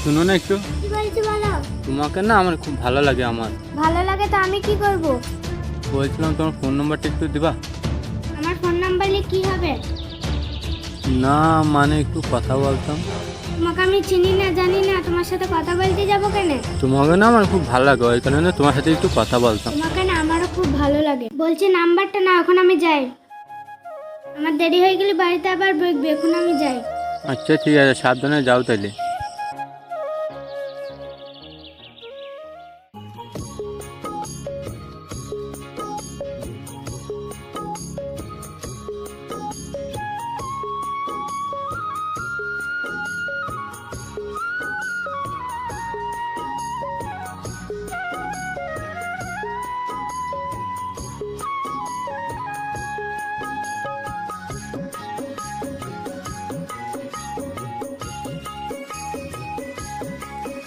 শুনো না একটু, কি বলছো বলো। তোমাকে না আমার খুব ভালো লাগে। আমার ভালো লাগে তো আমি কি করব? বলছিলাম তোমার ফোন নাম্বারটা একটু দিবা। আমার ফোন নাম্বারে কি হবে? না মানে একটু কথা বলতাম। তোমাকে আমি চিনি না জানি না, তোমার সাথে কথা বলতে যাবো কেন? তোমাকে না আমার খুব ভালো লাগে, ওই কারণে তোমার সাথে একটু কথা বলতাম। তোমাকে না আমারও খুব ভালো লাগে। বলছি নাম্বারটা না, এখন আমি যাই। আমার দেরি হয়ে গেলে বাড়িতে আবার বকবে, এখন আমি যাই। আচ্ছা ঠিক আছে, সাবধানে যাও তাইলে।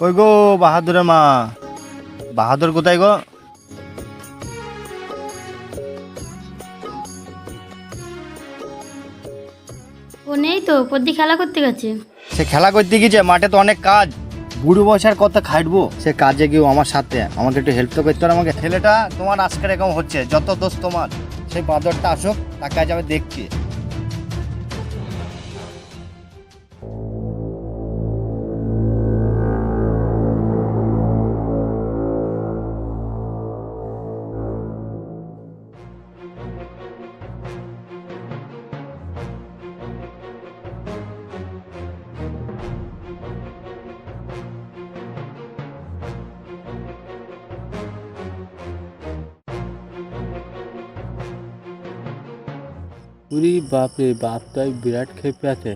কই গো বাহাদুরের মা, বাহাদুর কোথায় গো? ও নেই তো, পদ্দি খেলা করতে গেছে। সে খেলা করতে গিয়েছে, মাঠে তো অনেক কাজ। বুড়ো বয়সের কত খাটবো, সে কাজে গিয়েও আমার সাথে আমাকে একটু হেল্প তো করতে হবে। আমাকে ছেলেটা তোমার আজকে এরকম হচ্ছে, যত দোষ তোমার। সেই বাদরটা আসুক, তাকে আজ আমি দেখছি। উরি বাপরে বাপ, তাই বিরাট খেপে আছে।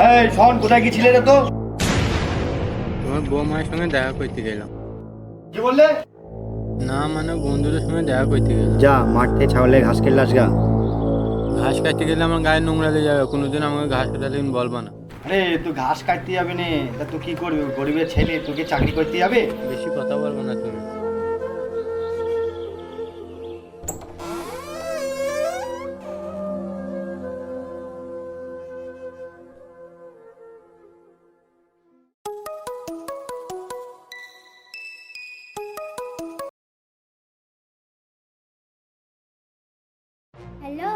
এই শোন, কোথায় গিয়েছিলে রে? তো তোমার বউ মায়ের সঙ্গে দেখা করতে গেলাম। কি বললে? না মানে বন্ধুদের সঙ্গে দেখা করতে গেলাম। যা মাঠে ছাগলে ঘাস খেলে আসগা। ঘাস কাটতে গেলে আমার গায়ে নোংরা লেগে যাবে, কোনোদিন আমাকে ঘাস কাটালে বলবা না। আরে তুই ঘাস কাটতে যাবি না, তা তুই কি করবি? গরিবের ছেলে, তোকে চাকরি করতে যাবে? বেশি কথা বলবো না তুমি। হ্যালো,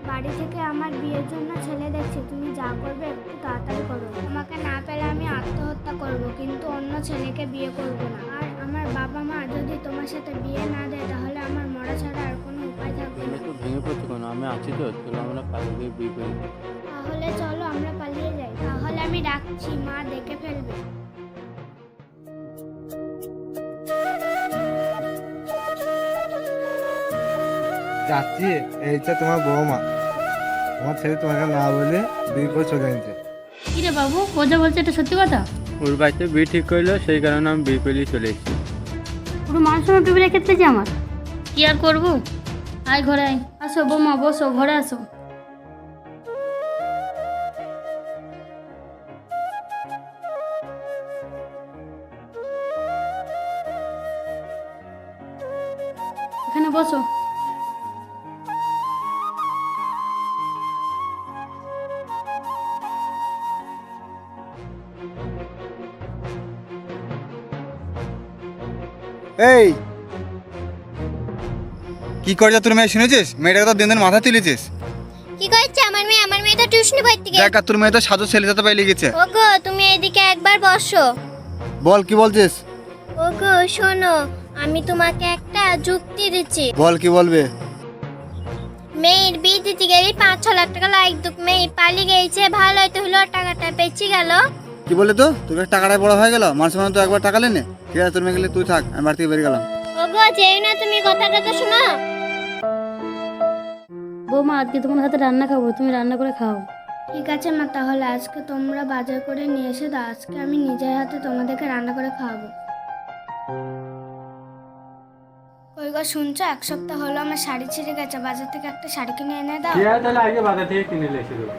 বাড়ি থেকে আমার বিয়ের জন্য ছেলে দেখছে, তুমি যা করবে একটু তাড়াতাড়ি করো। তোমাকে না পেলে আমি আত্মহত্যা করব, কিন্তু অন্য ছেলেকে বিয়ে করব না। আর আমার বাবা মা যদি তোমার সাথে বিয়ে না দেয়, তাহলে আমার মরা ছাড়া আর কোনো উপায় থাকবে তুমি না। একটু ভেঙে পড়ছো কেন? আমি আছি তো, চলো আমরা পালিয়ে গিয়ে বিয়ে করি। তাহলে চলো আমরা পালিয়ে যাই। তাহলে আমি রাখছি, মা দেখে ফেলবে। যাচ্ছি, এইটা তোমার বৌমা। তোমার ছেলে তোমাকে না বলে বিয়ে করে চলে গেছে। কি রে বাবু, ও যা বলছে এটা সত্যি কথা? ওর বাড়িতে বিয়ে ঠিক করলো, সেই কারণে আমি বিয়ে করেই চলে এসেছি। পুরো মান সম্মান ডুবে রেখেছে আমার। কি আর করবো? আয় ঘরে আয়, আসো বৌমা, বসো, ঘরে আসো। এখানে বসো। এই কি করছো তোর মেয়ে, শুনেছিস? মেয়েটাকে তো দিন দিন মাথা তুলেছিস। কি করছে আমার মেয়ে? আমার মেয়ে তো টিউশনি পড়তে গেছে। দেখ, আর তোর মেয়ে তো সাধু ছেলে সাথে পাই লেগেছে। ওগো তুমি এদিকে একবার বসো। বল, কি বলছিস? ওগো শোনো, আমি তোমাকে একটা যুক্তি দিচ্ছি। বল, কি বলবে? মেয়ের বিয়ে দিতে গেলে 5-6 লাখ টাকা লাগতো। মেয়ে পালিয়ে গেছে, ভালো হয়তো হলো, টাকাটা বেঁচে গেল। কি বলে তো তোর কাছে টাকাটাই বড় হয়ে গেল? মানুষ মানে তো একবার টাকা লেনে। ঠিক আছে, তোর মেয়ে গেলে তুই থাক, আমি বাড়ি থেকে বেরিয়ে গেলাম। ওগো যেই না, তুমি কথাটা তো শোনো। বৌমা, আজকে তোমার হাতে রান্না খাবো, তুমি রান্না করে খাও। ঠিক আছে মা, তাহলে আজকে তোমরা বাজার করে নিয়ে এসে দাও, আজকে আমি নিজের হাতে তোমাদেরকে রান্না করে খাওয়াবো। কই গো শুনছো, 1 সপ্তাহ হলো আমার শাড়ি ছিঁড়ে গেছে, বাজার থেকে একটা শাড়ি কিনে এনে দাও। ঠিক আছে, তাহলে আগে বাজার থেকে কিনে এসে দেবো।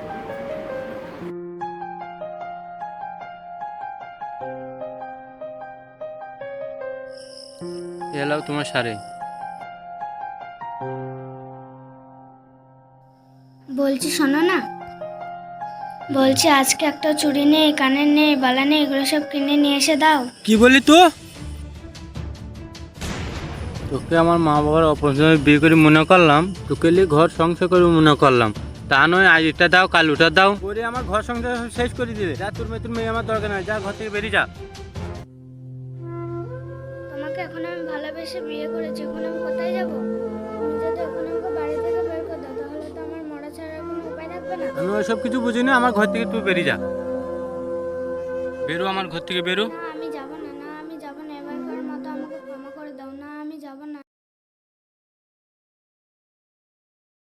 এলাও তোমার শাড়ি। বলছি শোনো না। বলছি আজকে একটা চুড়ি নেই, কানের নেই, বালা নেই, এগুলো সব কিনে নিয়ে এসে দাও। কি বলি তো? তোকে আমার মা বাবার অপছন্দে বিয়ে করে মনে করলাম, তোকে নিয়ে ঘর সংসার করে মনে করলাম। তা নয় আজ এটা দাও কাল ওটা দাও করে আমার ঘর সংসার সব শেষ করে দিলে। যা তোর মেয়ে আমার দরকার নাই, যা ঘর থেকে বেরিয়ে যা। তোমাকে এখন আমি ভালোবেসে বিয়ে করেছি, এখন আমি কোথায় যাব? তুমি যদি এখন আমাকে বাড়ি থেকে বের করে দাও তাহলে তো আমার মরা ছাড়া কোনো উপায় থাকবে না। আমি ওইসব কিছু বুঝি না, আমার ঘর থেকে তুই বেরিয়ে যা। বেরো আমার ঘর থেকে বেরো। না আমি যাব না, না আমি যাব না, এবার